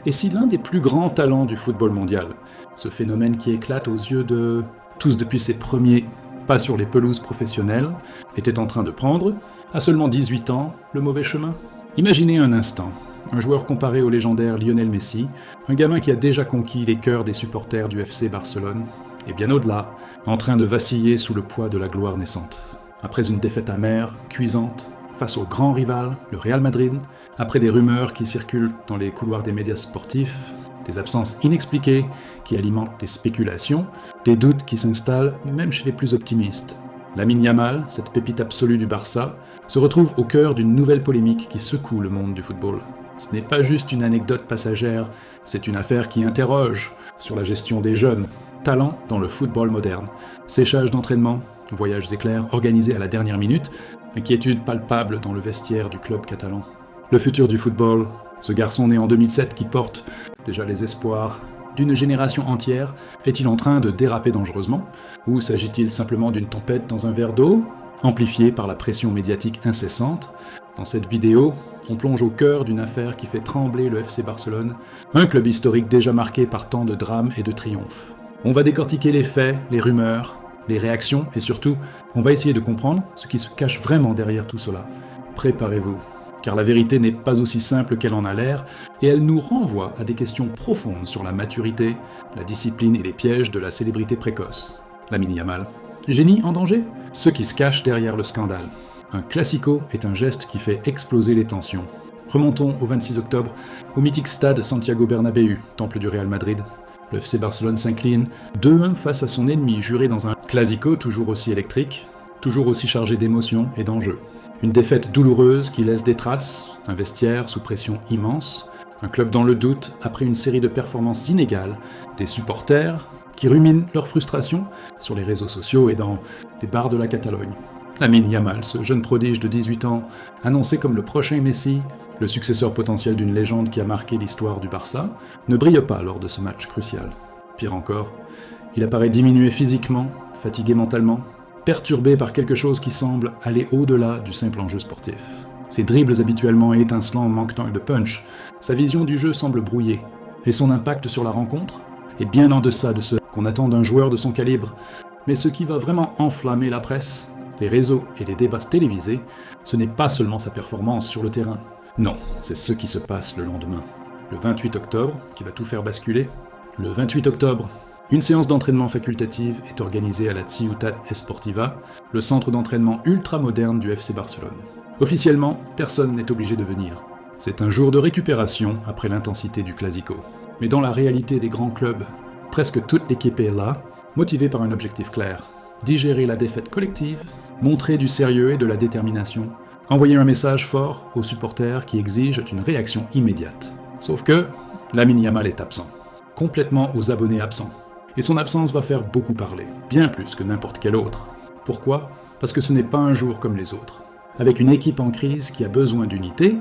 Et si l'un des plus grands talents du football mondial, ce phénomène qui éclate aux yeux de tous depuis ses premiers pas sur les pelouses professionnelles, était en train de prendre, à seulement 18 ans, le mauvais chemin? Imaginez un instant, un joueur comparé au légendaire Lionel Messi, un gamin qui a déjà conquis les cœurs des supporters du FC Barcelone, et bien au-delà, en train de vaciller sous le poids de la gloire naissante. Après une défaite amère, cuisante, face au grand rival, le Real Madrid, après des rumeurs qui circulent dans les couloirs des médias sportifs, des absences inexpliquées qui alimentent les spéculations, des doutes qui s'installent même chez les plus optimistes. Lamine Yamal, cette pépite absolue du Barça, se retrouve au cœur d'une nouvelle polémique qui secoue le monde du football. Ce n'est pas juste une anecdote passagère, c'est une affaire qui interroge sur la gestion des jeunes, talents dans le football moderne, séchage d'entraînement, voyages éclairs organisés à la dernière minute, inquiétude palpable dans le vestiaire du club catalan. Le futur du football, ce garçon né en 2007 qui porte déjà les espoirs d'une génération entière, est-il en train de déraper dangereusement? Ou s'agit-il simplement d'une tempête dans un verre d'eau, amplifiée par la pression médiatique incessante? Dans cette vidéo, on plonge au cœur d'une affaire qui fait trembler le FC Barcelone, un club historique déjà marqué par tant de drames et de triomphes. On va décortiquer les faits, les rumeurs, les réactions et surtout, on va essayer de comprendre ce qui se cache vraiment derrière tout cela. Préparez-vous, car la vérité n'est pas aussi simple qu'elle en a l'air et elle nous renvoie à des questions profondes sur la maturité, la discipline et les pièges de la célébrité précoce. Lamine Yamal, génie en danger? Ce qui se cache derrière le scandale. Un classico est un geste qui fait exploser les tensions. Remontons au 26 octobre, au mythique stade Santiago Bernabéu, temple du Real Madrid. Le FC Barcelone s'incline 2-1 face à son ennemi juré dans un classico toujours aussi électrique, toujours aussi chargé d'émotions et d'enjeux. Une défaite douloureuse qui laisse des traces, un vestiaire sous pression immense, un club dans le doute après une série de performances inégales, des supporters qui ruminent leur frustration sur les réseaux sociaux et dans les bars de la Catalogne. Lamine Yamal, ce jeune prodige de 18 ans, annoncé comme le prochain Messi, le successeur potentiel d'une légende qui a marqué l'histoire du Barça, ne brille pas lors de ce match crucial. Pire encore, il apparaît diminué physiquement, fatigué mentalement, perturbé par quelque chose qui semble aller au-delà du simple enjeu sportif. Ses dribbles habituellement étincelants manquent de punch, sa vision du jeu semble brouillée, et son impact sur la rencontre est bien en deçà de ce qu'on attend d'un joueur de son calibre. Mais ce qui va vraiment enflammer la presse, les réseaux et les débats télévisés, ce n'est pas seulement sa performance sur le terrain. Non, c'est ce qui se passe le lendemain. Le 28 octobre, qui va tout faire basculer. Le 28 octobre, une séance d'entraînement facultative est organisée à la Ciutat Esportiva, le centre d'entraînement ultra-moderne du FC Barcelone. Officiellement, personne n'est obligé de venir. C'est un jour de récupération après l'intensité du Classico. Mais dans la réalité des grands clubs, presque toute l'équipe est là, motivée par un objectif clair. Digérer la défaite collective, montrer du sérieux et de la détermination, envoyer un message fort aux supporters qui exigent une réaction immédiate. Sauf que Lamine Yamal est absent, complètement aux abonnés absents. Et son absence va faire beaucoup parler, bien plus que n'importe quel autre. Pourquoi? Parce que ce n'est pas un jour comme les autres, avec une équipe en crise qui a besoin d'unité,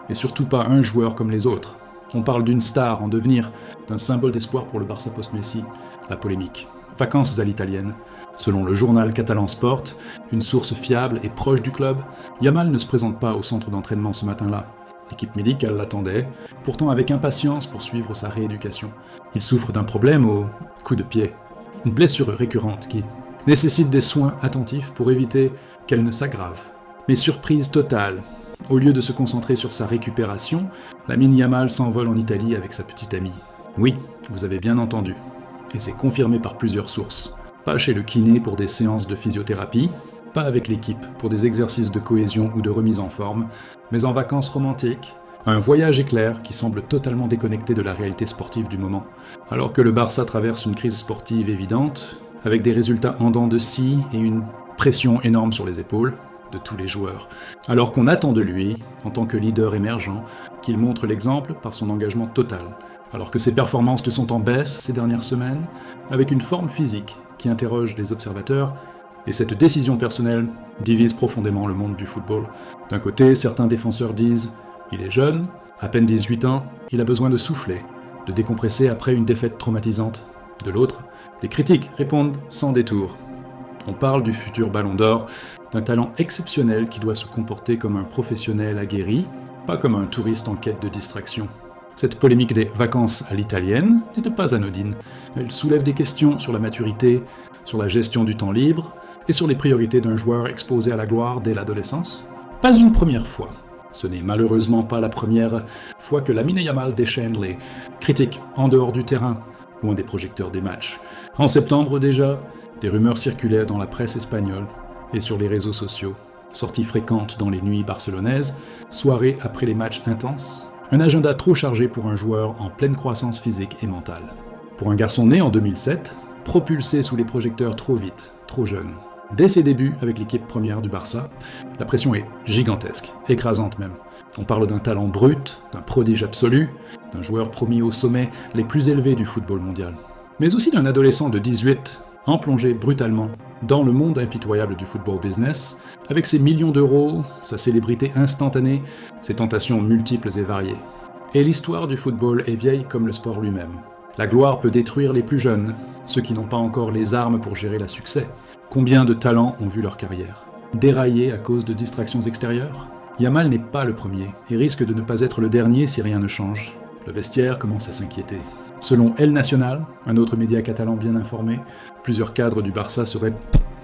et surtout pas un joueur comme les autres. On parle d'une star en devenir, d'un symbole d'espoir pour le Barça post-Messi, la polémique. Vacances à l'italienne. Selon le journal catalan Sport, une source fiable et proche du club, Yamal ne se présente pas au centre d'entraînement ce matin-là. L'équipe médicale l'attendait, pourtant avec impatience pour suivre sa rééducation. Il souffre d'un problème au coup de pied, une blessure récurrente qui nécessite des soins attentifs pour éviter qu'elle ne s'aggrave. Mais surprise totale, au lieu de se concentrer sur sa récupération, Lamine Yamal s'envole en Italie avec sa petite amie. Oui, vous avez bien entendu, et c'est confirmé par plusieurs sources. Pas chez le kiné pour des séances de physiothérapie, pas avec l'équipe pour des exercices de cohésion ou de remise en forme, mais en vacances romantiques, un voyage éclair qui semble totalement déconnecté de la réalité sportive du moment. Alors que le Barça traverse une crise sportive évidente, avec des résultats en dents de scie et une pression énorme sur les épaules de tous les joueurs. Alors qu'on attend de lui, en tant que leader émergent, qu'il montre l'exemple par son engagement total. Alors que ses performances ne sont en baisse ces dernières semaines, avec une forme physique qui interroge les observateurs, et cette décision personnelle divise profondément le monde du football. D'un côté, certains défenseurs disent « il est jeune, à peine 18 ans, il a besoin de souffler, de décompresser après une défaite traumatisante ». De l'autre, les critiques répondent sans détour. On parle du futur Ballon d'Or, d'un talent exceptionnel qui doit se comporter comme un professionnel aguerri, pas comme un touriste en quête de distraction. Cette polémique des vacances à l'italienne n'était pas anodine. Elle soulève des questions sur la maturité, sur la gestion du temps libre et sur les priorités d'un joueur exposé à la gloire dès l'adolescence. Pas une première fois. Ce n'est malheureusement pas la première fois que Lamine Yamal déchaîne les critiques en dehors du terrain, loin des projecteurs des matchs. En septembre déjà, des rumeurs circulaient dans la presse espagnole et sur les réseaux sociaux. Sorties fréquentes dans les nuits barcelonaises, soirées après les matchs intenses. Un agenda trop chargé pour un joueur en pleine croissance physique et mentale. Pour un garçon né en 2007, propulsé sous les projecteurs trop vite, trop jeune. Dès ses débuts avec l'équipe première du Barça, la pression est gigantesque, écrasante même. On parle d'un talent brut, d'un prodige absolu, d'un joueur promis au sommet les plus élevés du football mondial. Mais aussi d'un adolescent de 18, plongé brutalement dans le monde impitoyable du football business, avec ses millions d'euros, sa célébrité instantanée, ses tentations multiples et variées. Et l'histoire du football est vieille comme le sport lui-même. La gloire peut détruire les plus jeunes, ceux qui n'ont pas encore les armes pour gérer le succès. Combien de talents ont vu leur carrière dérailler à cause de distractions extérieures? Yamal n'est pas le premier et risque de ne pas être le dernier si rien ne change. Le vestiaire commence à s'inquiéter. Selon El Nacional, un autre média catalan bien informé, plusieurs cadres du Barça seraient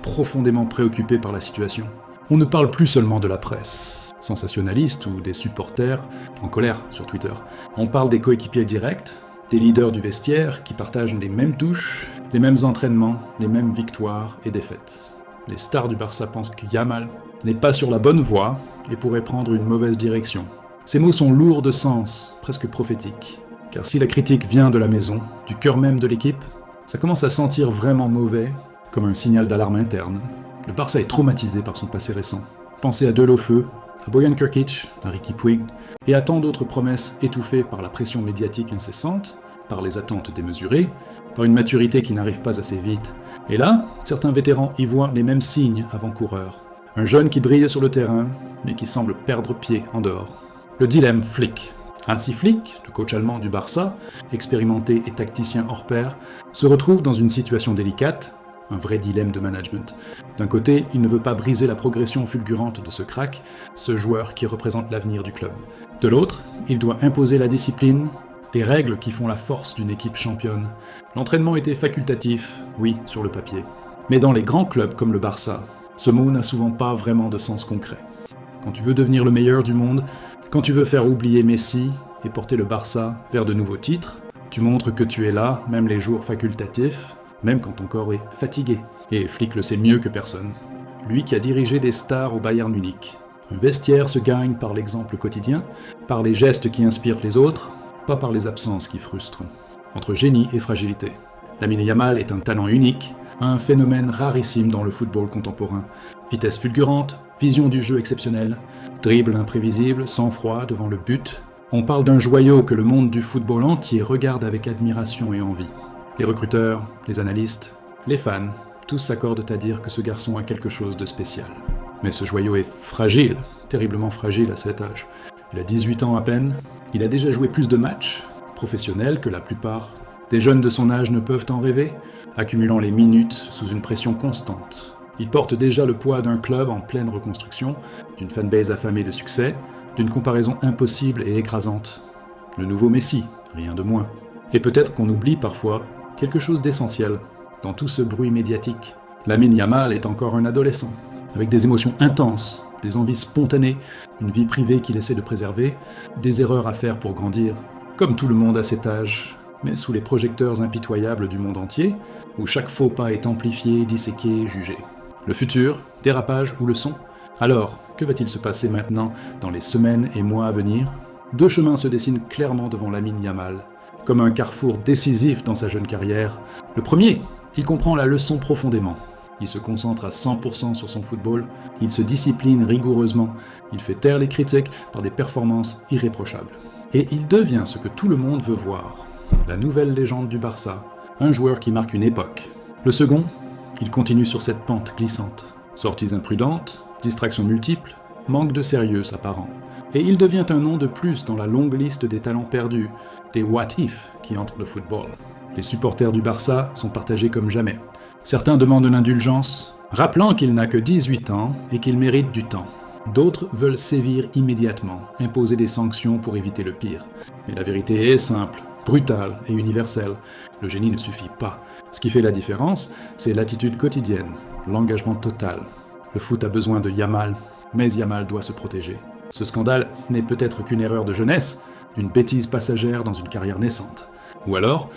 profondément préoccupés par la situation. On ne parle plus seulement de la presse sensationnaliste ou des supporters en colère sur Twitter. On parle des coéquipiers directs, des leaders du vestiaire qui partagent les mêmes touches, les mêmes entraînements, les mêmes victoires et défaites. Les stars du Barça pensent que Yamal n'est pas sur la bonne voie et pourrait prendre une mauvaise direction. Ces mots sont lourds de sens, presque prophétiques. Car si la critique vient de la maison, du cœur même de l'équipe, ça commence à sentir vraiment mauvais, comme un signal d'alarme interne. Le Barça est traumatisé par son passé récent. Pensez à Deulofeu, à Bojan Krkić, à Riqui Puig, et à tant d'autres promesses étouffées par la pression médiatique incessante, par les attentes démesurées, par une maturité qui n'arrive pas assez vite. Et là, certains vétérans y voient les mêmes signes avant-coureurs. Un jeune qui brille sur le terrain, mais qui semble perdre pied en dehors. Le dilemme Flick. Hansi Flick, le coach allemand du Barça, expérimenté et tacticien hors pair, se retrouve dans une situation délicate, un vrai dilemme de management. D'un côté, il ne veut pas briser la progression fulgurante de ce crack, ce joueur qui représente l'avenir du club. De l'autre, il doit imposer la discipline, les règles qui font la force d'une équipe championne. L'entraînement était facultatif, oui, sur le papier. Mais dans les grands clubs comme le Barça, ce mot n'a souvent pas vraiment de sens concret. Quand tu veux devenir le meilleur du monde, quand tu veux faire oublier Messi et porter le Barça vers de nouveaux titres, tu montres que tu es là, même les jours facultatifs, même quand ton corps est fatigué. Et Flick le sait mieux que personne. Lui qui a dirigé des stars au Bayern Munich. Un vestiaire se gagne par l'exemple quotidien, par les gestes qui inspirent les autres, pas par les absences qui frustrent. Entre génie et fragilité. Lamine Yamal est un talent unique, un phénomène rarissime dans le football contemporain. Vitesse fulgurante, vision du jeu exceptionnelle, dribble imprévisible, sang-froid devant le but. On parle d'un joyau que le monde du football entier regarde avec admiration et envie. Les recruteurs, les analystes, les fans, tous s'accordent à dire que ce garçon a quelque chose de spécial. Mais ce joyau est fragile, terriblement fragile à cet âge. Il a 18 ans à peine, il a déjà joué plus de matchs professionnels que la plupart des jeunes de son âge ne peuvent en rêver, accumulant les minutes sous une pression constante. Il porte déjà le poids d'un club en pleine reconstruction, d'une fanbase affamée de succès, d'une comparaison impossible et écrasante. Le nouveau Messi, rien de moins. Et peut-être qu'on oublie parfois quelque chose d'essentiel dans tout ce bruit médiatique. Lamine Yamal est encore un adolescent, avec des émotions intenses, des envies spontanées, une vie privée qu'il essaie de préserver, des erreurs à faire pour grandir, comme tout le monde à cet âge, mais sous les projecteurs impitoyables du monde entier, où chaque faux pas est amplifié, disséqué, jugé. Le futur, dérapage ou leçon? Alors, que va-t-il se passer maintenant dans les semaines et mois à venir? Deux chemins se dessinent clairement devant Lamine Yamal, comme un carrefour décisif dans sa jeune carrière. Le premier, il comprend la leçon profondément. Il se concentre à 100% sur son football, il se discipline rigoureusement, il fait taire les critiques par des performances irréprochables. Et il devient ce que tout le monde veut voir, la nouvelle légende du Barça, un joueur qui marque une époque. Le second, il continue sur cette pente glissante. Sorties imprudentes, distractions multiples, manque de sérieux apparent. Et il devient un nom de plus dans la longue liste des talents perdus, des what if qui entrent le football. Les supporters du Barça sont partagés comme jamais. Certains demandent l'indulgence, rappelant qu'il n'a que 18 ans et qu'il mérite du temps. D'autres veulent sévir immédiatement, imposer des sanctions pour éviter le pire. Mais la vérité est simple, brutale et universelle. Le génie ne suffit pas. Ce qui fait la différence, c'est l'attitude quotidienne, l'engagement total. Le foot a besoin de Yamal, mais Yamal doit se protéger. Ce scandale n'est peut-être qu'une erreur de jeunesse, une bêtise passagère dans une carrière naissante. Ou alors,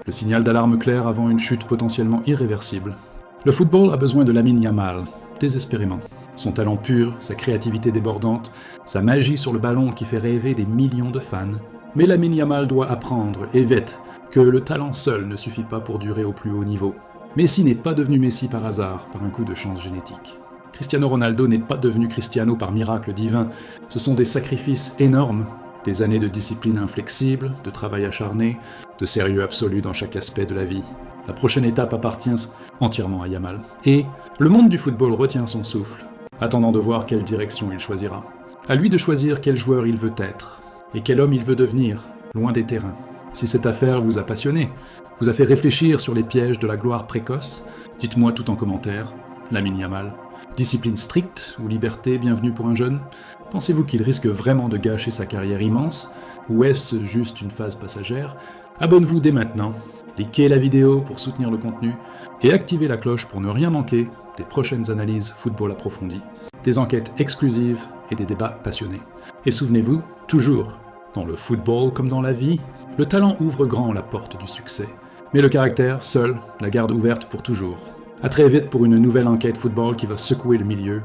le signal d'alarme clair avant une chute potentiellement irréversible. Le football a besoin de Lamine Yamal, désespérément. Son talent pur, sa créativité débordante, sa magie sur le ballon qui fait rêver des millions de fans. Mais Lamine Yamal doit apprendre, et vite, que le talent seul ne suffit pas pour durer au plus haut niveau. Messi n'est pas devenu Messi par hasard, par un coup de chance génétique. Cristiano Ronaldo n'est pas devenu Cristiano par miracle divin. Ce sont des sacrifices énormes, des années de discipline inflexible, de travail acharné, de sérieux absolu dans chaque aspect de la vie. La prochaine étape appartient entièrement à Yamal. Et le monde du football retient son souffle, attendant de voir quelle direction il choisira. À lui de choisir quel joueur il veut être, et quel homme il veut devenir, loin des terrains. Si cette affaire vous a passionné, vous a fait réfléchir sur les pièges de la gloire précoce, dites-moi tout en commentaire. Lamine Yamal. Discipline stricte ou liberté bienvenue pour un jeune? Pensez-vous qu'il risque vraiment de gâcher sa carrière immense? Ou est-ce juste une phase passagère? Abonnez-vous dès maintenant, likez la vidéo pour soutenir le contenu, et activez la cloche pour ne rien manquer des prochaines analyses football approfondies, des enquêtes exclusives et des débats passionnés. Et souvenez-vous, toujours, dans le football comme dans la vie, le talent ouvre grand la porte du succès, mais le caractère, seul, la garde ouverte pour toujours. A très vite pour une nouvelle enquête football qui va secouer le milieu